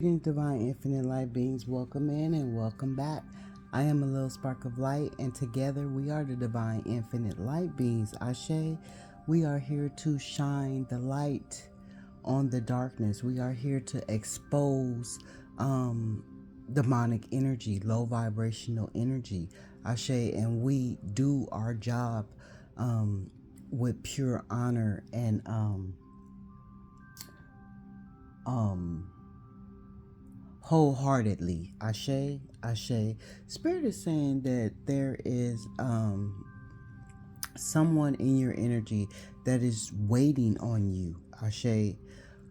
Greetings, divine infinite light beings. Welcome in and welcome back. I am a little spark of light, and together we are the divine infinite light beings. Ashe, we are here to shine the light on the darkness. We are here to expose demonic energy, low vibrational energy. Ashe, and we do our job with pure honor and um wholeheartedly. Ashe, Ashe. Spirit is saying that there is someone in your energy that is waiting on you. Ashe,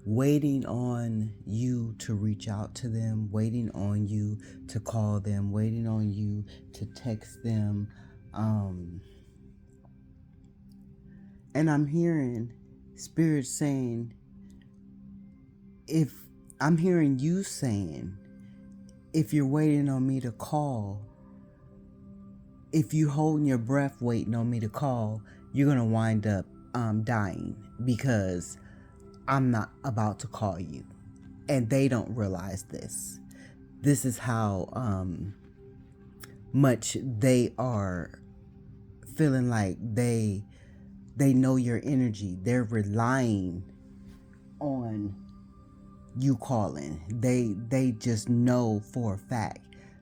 waiting on you to reach out to them, waiting on you to call them, waiting on you to text them. And I'm hearing Spirit saying, if I'm hearing you saying, if you're waiting on me to call, if you holding your breath waiting on me to call, you're gonna wind up dying because I'm not about to call you, and they don't realize this. This is how much they are feeling like they know your energy. They're relying on you calling. They just know for a fact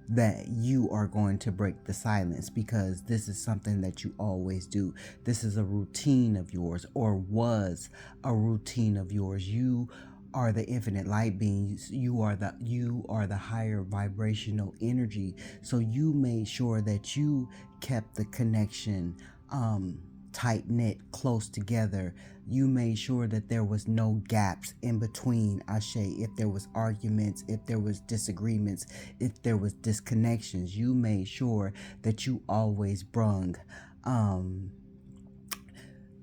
that you are going to break the silence because this is something that you always do. This is a routine of yours, or was a routine of yours. You are the infinite light beings. You are the higher vibrational energy. So you made sure that you kept the connection tight knit, close together. You made sure that there was no gaps in between. Ashe, if there was arguments, if there was disagreements, if there was disconnections, you made sure that you always brung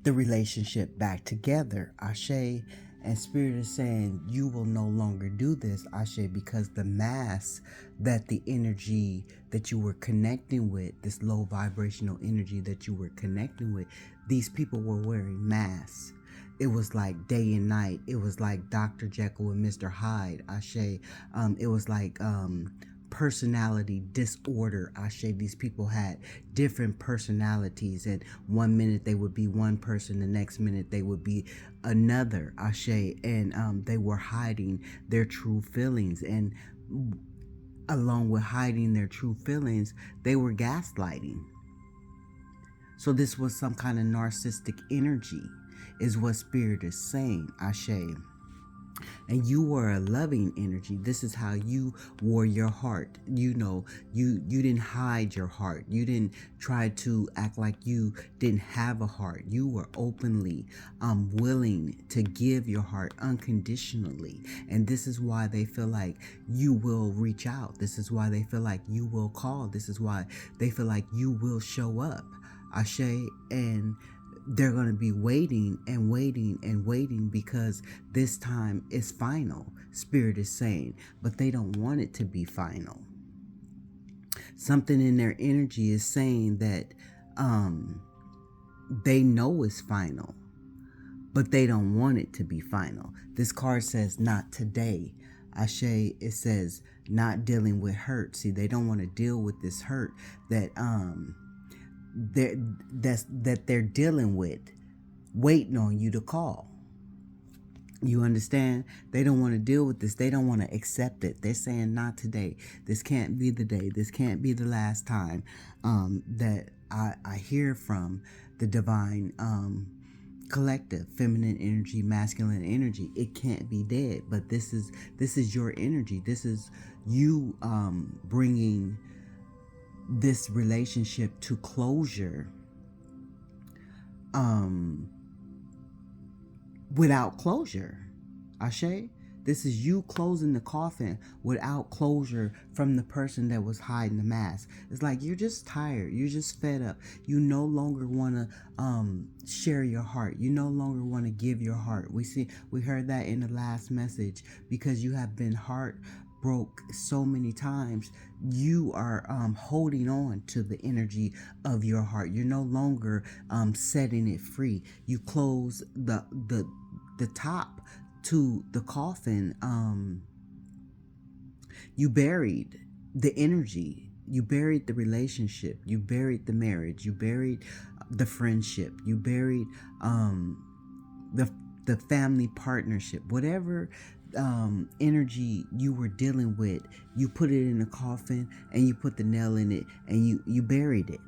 the relationship back together. Ashe. And Spirit is saying you will no longer do this, Ashe, because the mass that the energy that you were connecting with, this low vibrational energy that you were connecting with, these people were wearing masks. It was like day and night. It was like Dr. Jekyll and Mr. Hyde, Ashe. It was like personality disorder. Ashe, these people had different personalities, and one minute they would be one person, the next minute they would be another. Ashe, and they were hiding their true feelings, and along with hiding their true feelings, they were gaslighting. So this was some kind of narcissistic energy, is what Spirit is saying. Ashe. And you were a loving energy. This is how you wore your heart. You know, you didn't hide your heart. You didn't try to act like you didn't have a heart. You were openly willing to give your heart unconditionally. And this is why they feel like you will reach out. This is why they feel like you will call. This is why they feel like you will show up. Ashe. And they're going to be waiting and waiting and waiting because this time is final, Spirit is saying, but they don't want it to be final. Something in their energy is saying that they know it's final, but they don't want it to be final. This card says not today. Ashe, it says not dealing with hurt. See, they don't want to deal with this hurt that they're dealing with, waiting on you to call. You understand? They don't want to deal with this. They don't want to accept it. They're saying not today. This can't be the day. This can't be the last time that I hear from the divine collective, feminine energy, masculine energy. It can't be dead. But this is your energy. This is you bringing this relationship to closure without closure. Ashe, this is you closing the coffin without closure from the person that was hiding the mask. It's like you're just tired. You're just fed up. You no longer want to share your heart. You no longer want to give your heart. We heard that in the last message, because you have been broke so many times. You are holding on to the energy of your heart. You're no longer setting it free. You close the top to the coffin You buried the energy. You buried the relationship. You buried the marriage. You buried the friendship. You buried the the family partnership. Whatever energy you were dealing with, you put it in a coffin and you put the nail in it and you buried it.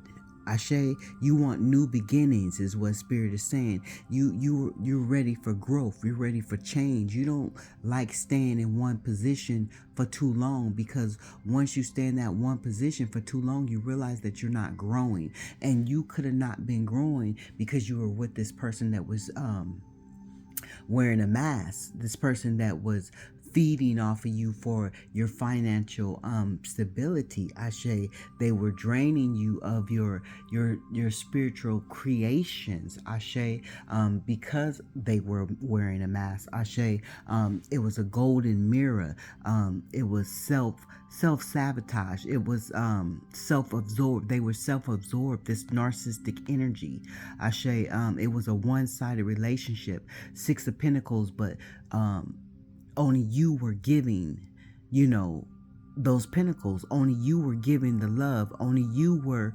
Ashe, you want new beginnings is what Spirit is saying. You're ready for growth. You're ready for change. You don't like staying in one position for too long, because once you stay in that one position for too long, you realize that you're not growing, and you could have not been growing because you were with this person that was wearing a mask, this person that was feeding off of you for your financial stability. Ashe, they were draining you of your spiritual creations. Ashe, because they were wearing a mask. Ashe, it was a golden mirror. It was self-sabotage. It was self-absorbed. They were self-absorbed, this narcissistic energy. Ashe, it was a one-sided relationship. Six of Pentacles, but only you were giving, those pentacles. Only you were giving the love. Only you were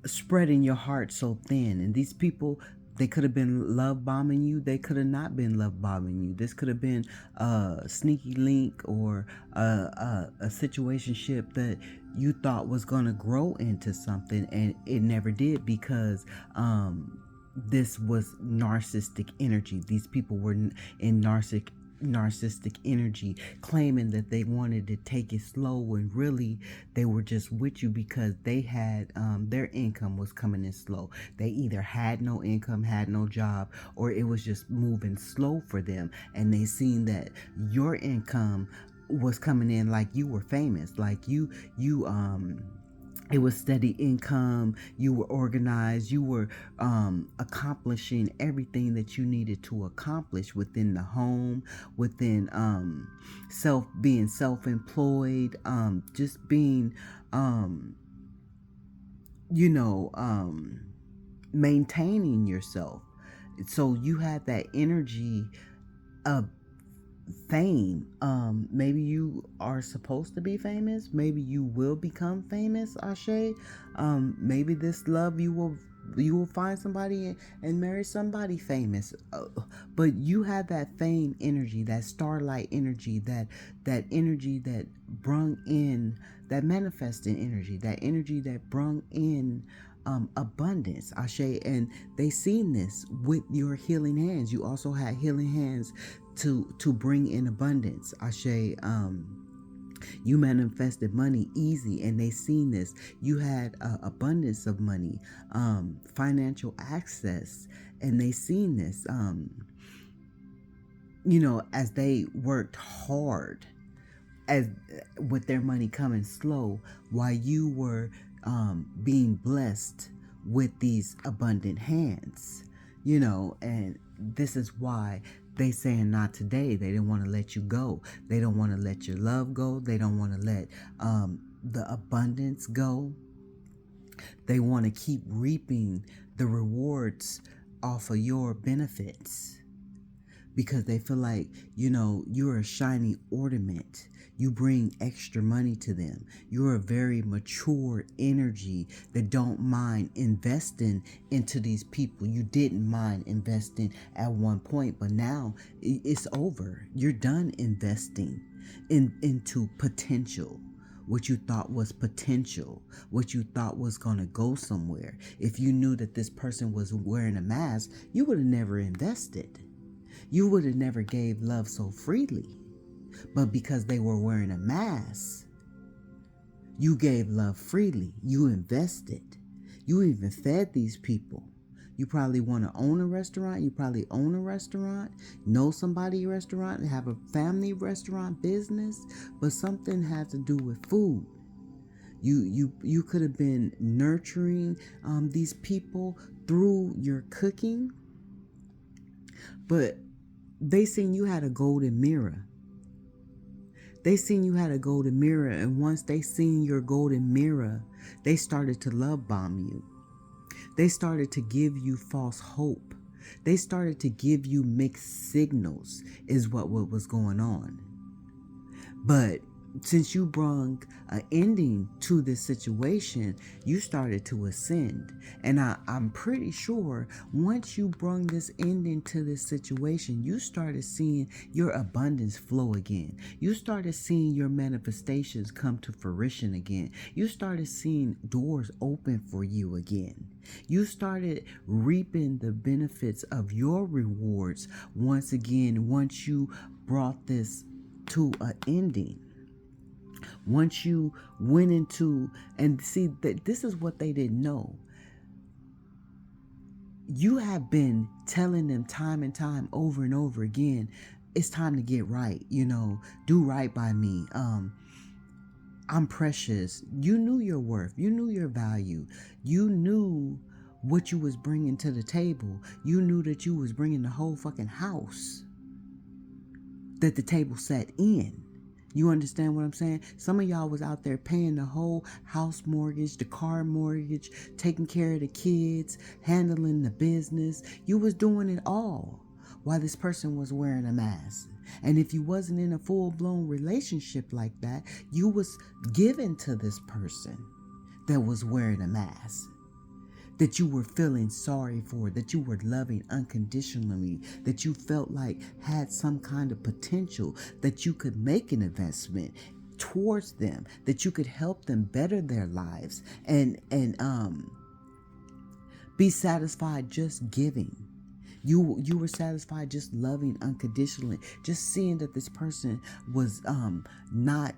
spreading your heart so thin. And these people, they could have been love bombing you. They could have not been love bombing you. This could have been a sneaky link or a situationship that you thought was going to grow into something, and it never did, because this was narcissistic energy. These people were in narcissistic energy, claiming that they wanted to take it slow, when really they were just with you because they had their income was coming in slow. They either had no income, had no job, or it was just moving slow for them, and they seen that your income was coming in like you were famous, like you it was steady income. You were organized. You were accomplishing everything that you needed to accomplish within the home, within being self-employed, just being maintaining yourself. So you had that energy of fame. Maybe you are supposed to be famous. Maybe you will become famous, Ashe. Maybe this love, you will find somebody and marry somebody famous. But you have that fame energy, that starlight energy, that energy that brung in, that manifesting energy, that energy that brung in abundance, Ashe. And they seen this with your healing hands. You also had healing hands to bring in abundance, Ashe. You manifested money easy, and they seen this. You had abundance of money, financial access, and they seen this. As they worked hard, as with their money coming slow, while you were being blessed with these abundant hands, and this is why they saying not today. They didn't want to let you go. They don't want to let your love go. They don't want to let the abundance go. They want to keep reaping the rewards off of your benefits, because they feel like, you're a shiny ornament. You bring extra money to them. You're a very mature energy that don't mind investing into these people. You didn't mind investing at one point, but now it's over. You're done investing into potential. What you thought was potential, what you thought was going to go somewhere. If you knew that this person was wearing a mask, you would have never invested. You would have never gave love so freely. But because they were wearing a mask, you gave love freely. You invested. You even fed these people. You probably want to own a restaurant. You probably own a restaurant, know somebody restaurant, have a family restaurant business, but something had to do with food. You could have been nurturing these people through your cooking, but they seen you had a golden mirror. They seen you had a golden mirror, and once they seen your golden mirror, they started to love bomb you. They started to give you false hope. They started to give you mixed signals is what was going on. But since you brung an ending to this situation, you started to ascend. And I'm pretty sure once you brung this ending to this situation, you started seeing your abundance flow again. You started seeing your manifestations come to fruition again. You started seeing doors open for you again. You started reaping the benefits of your rewards once again, once you brought this to an ending. Once you went into, and see that this is what they didn't know. You have been telling them time and time over and over again, it's time to get right, do right by me. I'm precious. You knew your worth. You knew your value. You knew what you was bringing to the table. You knew that you was bringing the whole fucking house that the table sat in. You understand what I'm saying? Some of y'all was out there paying the whole house mortgage, the car mortgage, taking care of the kids, handling the business. You was doing it all while this person was wearing a mask. And if you wasn't in a full-blown relationship like that, you was given to this person that was wearing a mask, that you were feeling sorry for, that you were loving unconditionally, that you felt like had some kind of potential, that you could make an investment towards them, that you could help them better their lives and be satisfied just giving. You were satisfied just loving unconditionally, just seeing that this person was not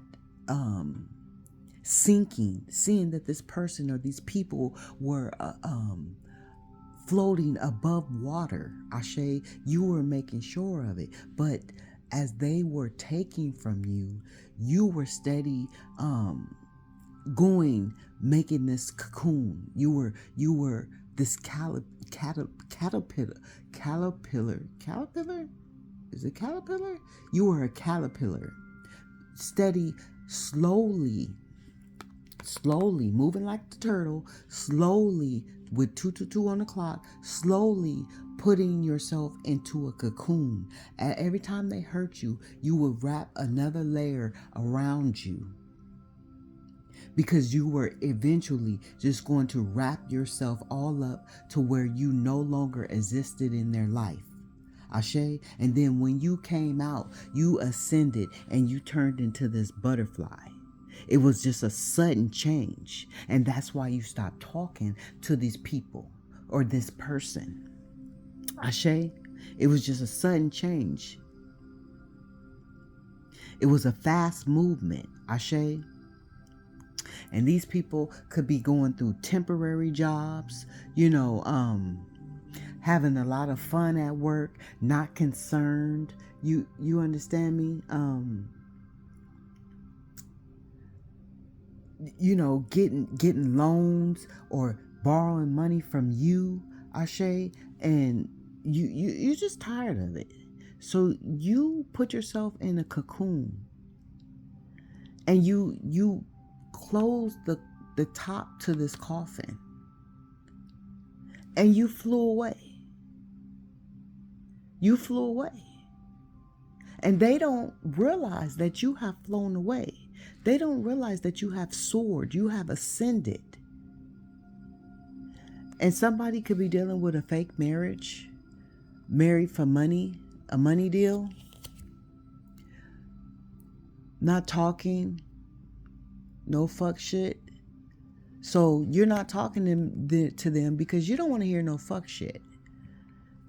sinking, seeing that this person or these people were floating above water. Ashe, you were making sure of it. But as they were taking from you, you were steady going, making this cocoon. You were this caterpillar. Is it caterpillar? You were a caterpillar, steady, slowly moving like the turtle, slowly with 222 on the clock, slowly putting yourself into a cocoon. And every time they hurt you, you would wrap another layer around you, because you were eventually just going to wrap yourself all up to where you no longer existed in their life. Ashe. And then when you came out, you ascended and you turned into this butterfly. It was just a sudden change. And that's why you stopped talking to these people or this person. Ashe. It was just a sudden change. It was a fast movement. Ashe. And these people could be going through temporary jobs, having a lot of fun at work, not concerned. You understand me? Getting loans or borrowing money from you, Ashe, and you're just tired of it. So you put yourself in a cocoon and you close the top to this coffin and you flew away. You flew away. And they don't realize that you have flown away. They don't realize that you have soared. You have ascended. And somebody could be dealing with a fake marriage, married for money, a money deal, not talking, no fuck shit. So you're not talking to them because you don't want to hear no fuck shit.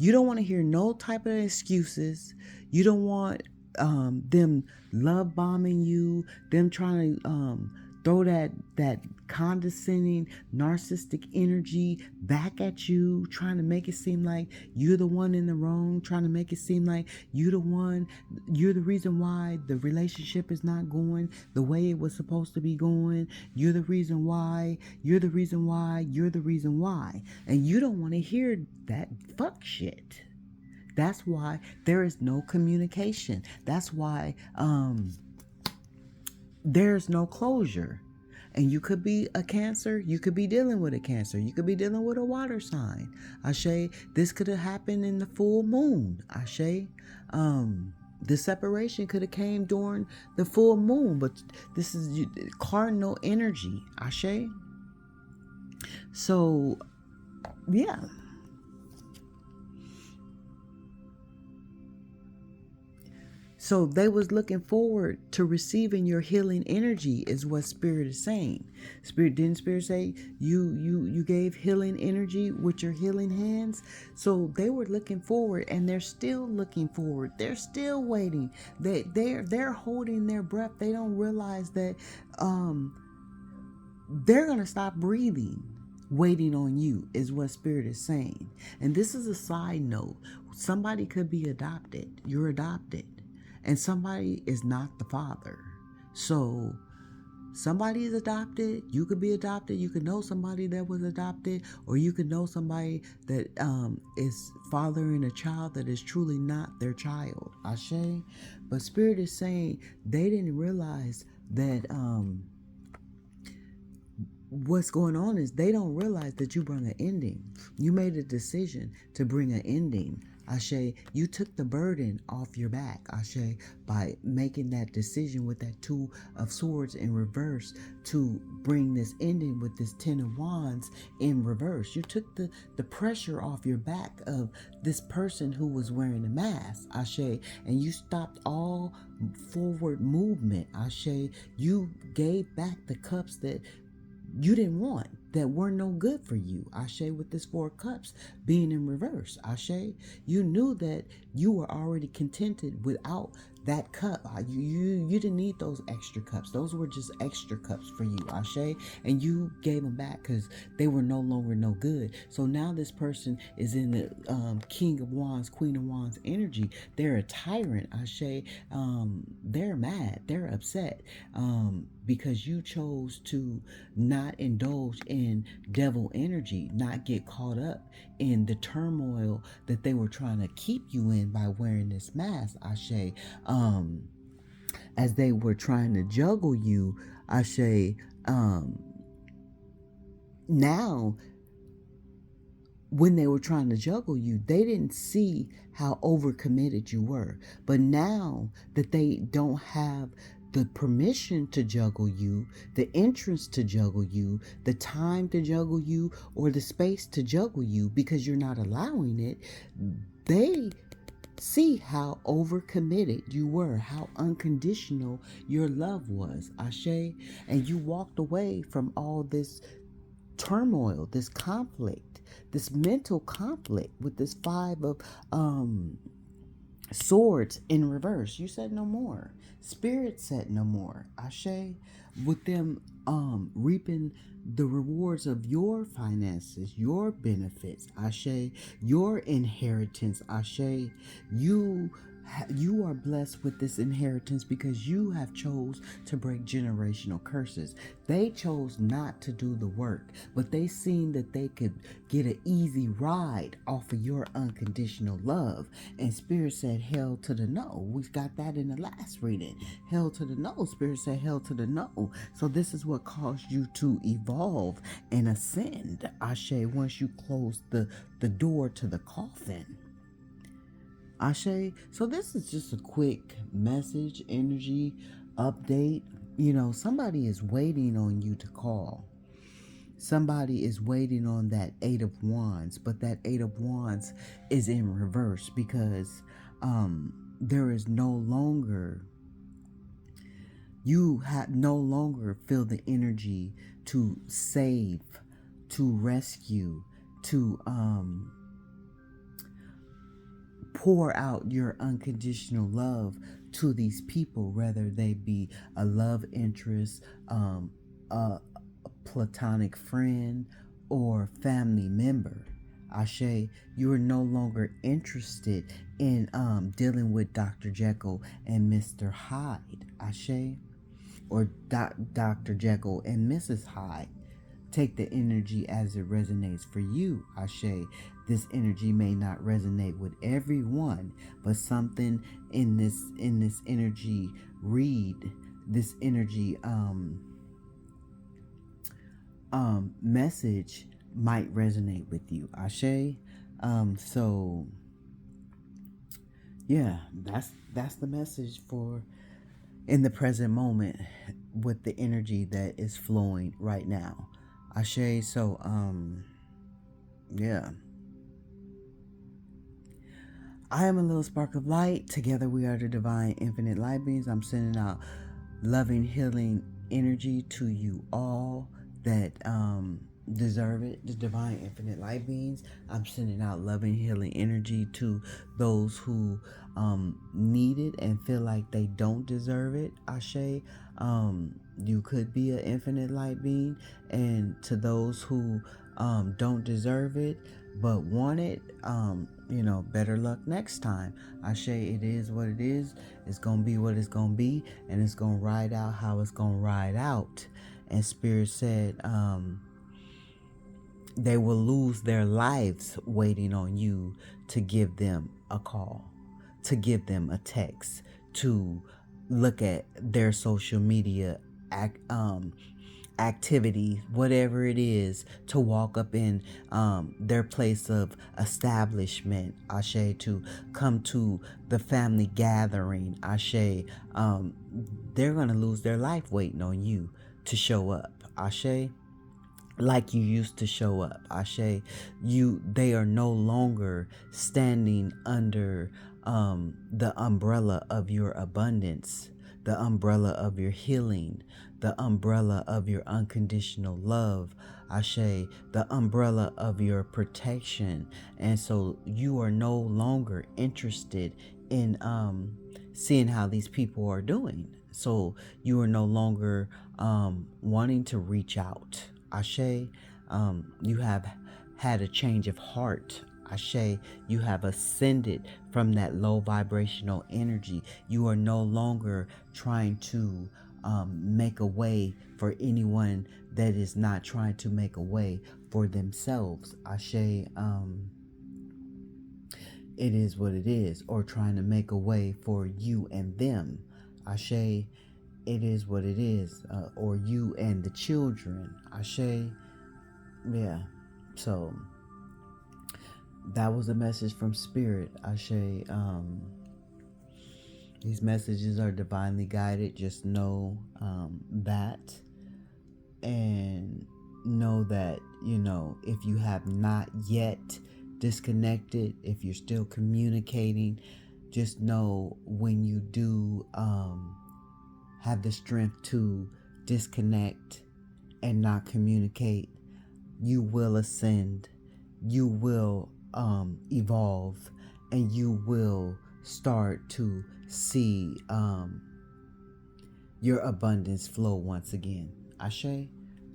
You don't want to hear no type of excuses. You don't want them love bombing you, them trying to throw that condescending, narcissistic energy back at you, trying to make it seem like you're the one in the wrong, trying to make it seem like you're the reason why the relationship is not going the way it was supposed to be going. You're the reason why. And you don't want to hear that fuck shit. That's why there is no communication. That's why there's no closure. And you could be a Cancer. You could be dealing with a Cancer. You could be dealing with a water sign. Ashe, this could have happened in the full moon. Ashe, the separation could have came during the full moon, but this is cardinal energy. Ashe. So, yeah. So they was looking forward to receiving your healing energy, is what Spirit is saying. Spirit say you gave healing energy with your healing hands? So they were looking forward, and they're still looking forward. They're still waiting. They're holding their breath. They don't realize that they're gonna stop breathing, waiting on you, is what Spirit is saying. And this is a side note. Somebody could be adopted. You're adopted. And somebody is not the father. So somebody is adopted. You could be adopted. You could know somebody that was adopted, or you could know somebody that is fathering a child that is truly not their child. Ashe. But Spirit is saying they didn't realize that what's going on is they don't realize that you brought an ending. You made a decision to bring an ending. Ashe, you took the burden off your back, Ashe, by making that decision with that Two of Swords in reverse to bring this ending with this Ten of Wands in reverse. You took the pressure off your back of this person who was wearing a mask, Ashe, and you stopped all forward movement, Ashe. You gave back the cups that you didn't want, that were no good for you. Ashe, with this Four of Cups being in reverse. Ashe, you knew that you were already contented without that cup. You didn't need those extra cups. Those were just extra cups for you, Ashe. And you gave them back because they were no longer no good. So now this person is in the King of Wands, Queen of Wands energy. They're a tyrant, Ashe. They're mad. They're upset because you chose to not indulge in devil energy, not get caught up in the turmoil that they were trying to keep you in by wearing this mask, Ashe. As they were trying to juggle you, Ashe, now when they were trying to juggle you, they didn't see how overcommitted you were. But now that they don't have the permission to juggle you, the entrance to juggle you, the time to juggle you, or the space to juggle you because you're not allowing it, they see how overcommitted you were, how unconditional your love was, Ashe. And you walked away from all this turmoil, this conflict, this mental conflict with this Five of Swords in reverse. You said no more. Spirit said no more. Ashe, with them reaping the rewards of your finances, your benefits, Ashe, your inheritance, Ashe. You are blessed with this inheritance because you have chose to break generational curses. They chose not to do the work, but they seen that they could get an easy ride off of your unconditional love. And Spirit said hell to the no. We've got that in the last reading. Hell to the no. Spirit said hell to the no. So this is what caused you to evolve and ascend, Ashe, once you close the door to the coffin. Ashe. So this is just a quick message, energy update. You know, somebody is waiting on you to call. Somebody is waiting on that Eight of Wands, but that Eight of Wands is in reverse because there is no longer, you have no longer feel the energy to save, to rescue, to pour out your unconditional love to these people, whether they be a love interest, a platonic friend, or family member. Ashe, you are no longer interested in dealing with Dr. Jekyll and Mr. Hyde. Ashe, or Dr. Jekyll and Mrs. Hyde. Take the energy as it resonates for you, Ashe. This energy may not resonate with everyone, but something in this energy read, this energy message might resonate with you. Ashe. So yeah, that's the message for in the present moment with the energy that is flowing right now. Ashe. So yeah. I am a little spark of light. Together we are the divine infinite light beings. I'm sending out loving, healing energy to you all that deserve it, the divine infinite light beings. I'm sending out loving, healing energy to those who need it and feel like they don't deserve it. Ashe. You could be an infinite light being, and to those who don't deserve it but want it, better luck next time. Ashe, it is what it is. It's gonna be what it's gonna be, and it's gonna ride out how it's gonna ride out. And Spirit said, they will lose their lives waiting on you to give them a call, to give them a text, to look at their social media activity, whatever it is, to walk up in their place of establishment, Ashe, to come to the family gathering, Ashe. They're going to lose their life waiting on you to show up, Ashe, like you used to show up. Ashe, they are no longer standing under the umbrella of your abundance, the umbrella of your healing, the umbrella of your unconditional love. Ashe, the umbrella of your protection. And so you are no longer interested in seeing how these people are doing. So you are no longer wanting to reach out. Ashe, you have had a change of heart. Ashe, you have ascended from that low vibrational energy. You are no longer trying to make a way for anyone that is not trying to make a way for themselves. Ashe, it is what it is, or trying to make a way for you and them. Ashe, it is what it is, or you and the children. Ashe, yeah. So that was a message from Spirit. Ashe, these messages are divinely guided. Just know that, and know that, if you have not yet disconnected, if you're still communicating, just know when you do have the strength to disconnect and not communicate, you will ascend, you will evolve, and you will start to see your abundance flow once again. Ashe,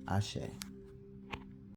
Ashe.